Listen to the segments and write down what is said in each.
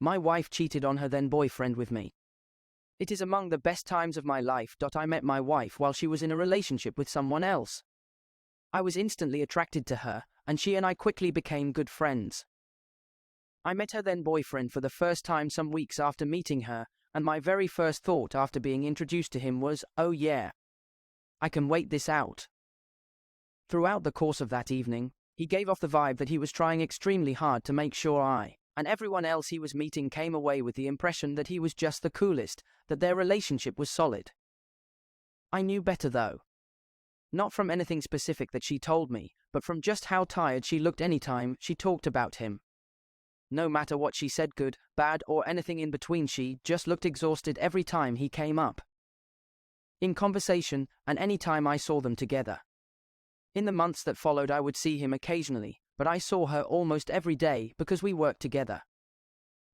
My wife cheated on her then boyfriend with me. It is among the best times of my life. I met my wife while she was in a relationship with someone else. I was instantly attracted to her, and she and I quickly became good friends. I met her then boyfriend for the first time some weeks after meeting her, and my very first thought after being introduced to him was, oh yeah, I can wait this out. Throughout the course of that evening, he gave off the vibe that he was trying extremely hard to make sure I and everyone else he was meeting came away with the impression that he was just the coolest, that their relationship was solid. I knew better though. Not from anything specific that she told me, but from just how tired she looked anytime she talked about him. No matter what she said, good, bad, or anything in between, she just looked exhausted every time he came up. In conversation, and any time I saw them together. In the months that followed, I would see him occasionally, but I saw her almost every day because we worked together.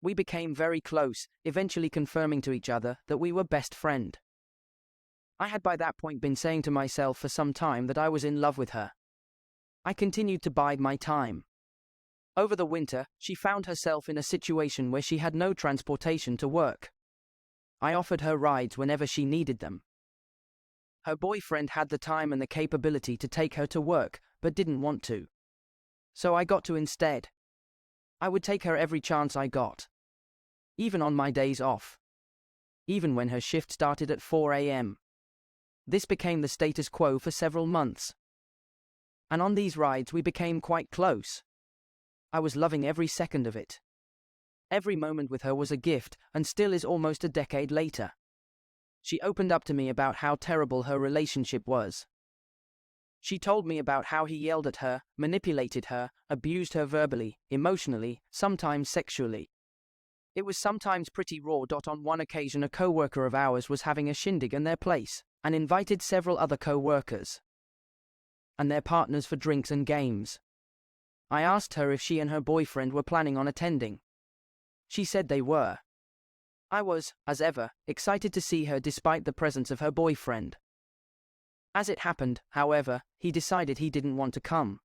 We became very close, eventually confirming to each other that we were best friend. I had by that point been saying to myself for some time that I was in love with her. I continued to bide my time. Over the winter, she found herself in a situation where she had no transportation to work. I offered her rides whenever she needed them. Her boyfriend had the time and the capability to take her to work, but didn't want to. So I got to instead. I would take her every chance I got. Even on my days off. Even when her shift started at 4 a.m. This became the status quo for several months. And on these rides we became quite close. I was loving every second of it. Every moment with her was a gift, and still is almost a decade later. She opened up to me about how terrible her relationship was. She told me about how he yelled at her, manipulated her, abused her verbally, emotionally, sometimes sexually. It was sometimes pretty raw. On one occasion, a co-worker of ours was having a shindig in their place, and invited several other co-workers and their partners for drinks and games. I asked her if she and her boyfriend were planning on attending. She said they were. I was, as ever, excited to see her despite the presence of her boyfriend. As it happened, however, he decided he didn't want to come.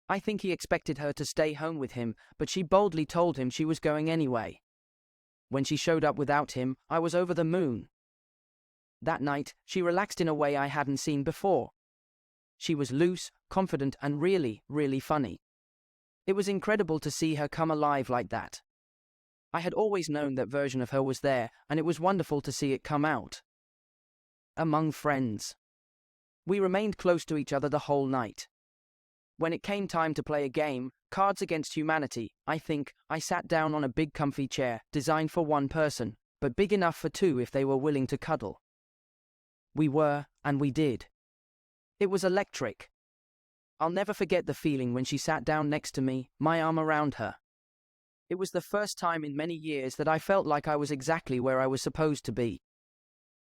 I think he expected her to stay home with him, but she boldly told him she was going anyway. When she showed up without him, I was over the moon. That night, she relaxed in a way I hadn't seen before. She was loose, confident, and really, really funny. It was incredible to see her come alive like that. I had always known that version of her was there, and it was wonderful to see it come out. Among friends. We remained close to each other the whole night. When it came time to play a game, Cards Against Humanity, I sat down on a big comfy chair, designed for one person, but big enough for two if they were willing to cuddle. We were, and we did. It was electric. I'll never forget the feeling when she sat down next to me, my arm around her. It was the first time in many years that I felt like I was exactly where I was supposed to be.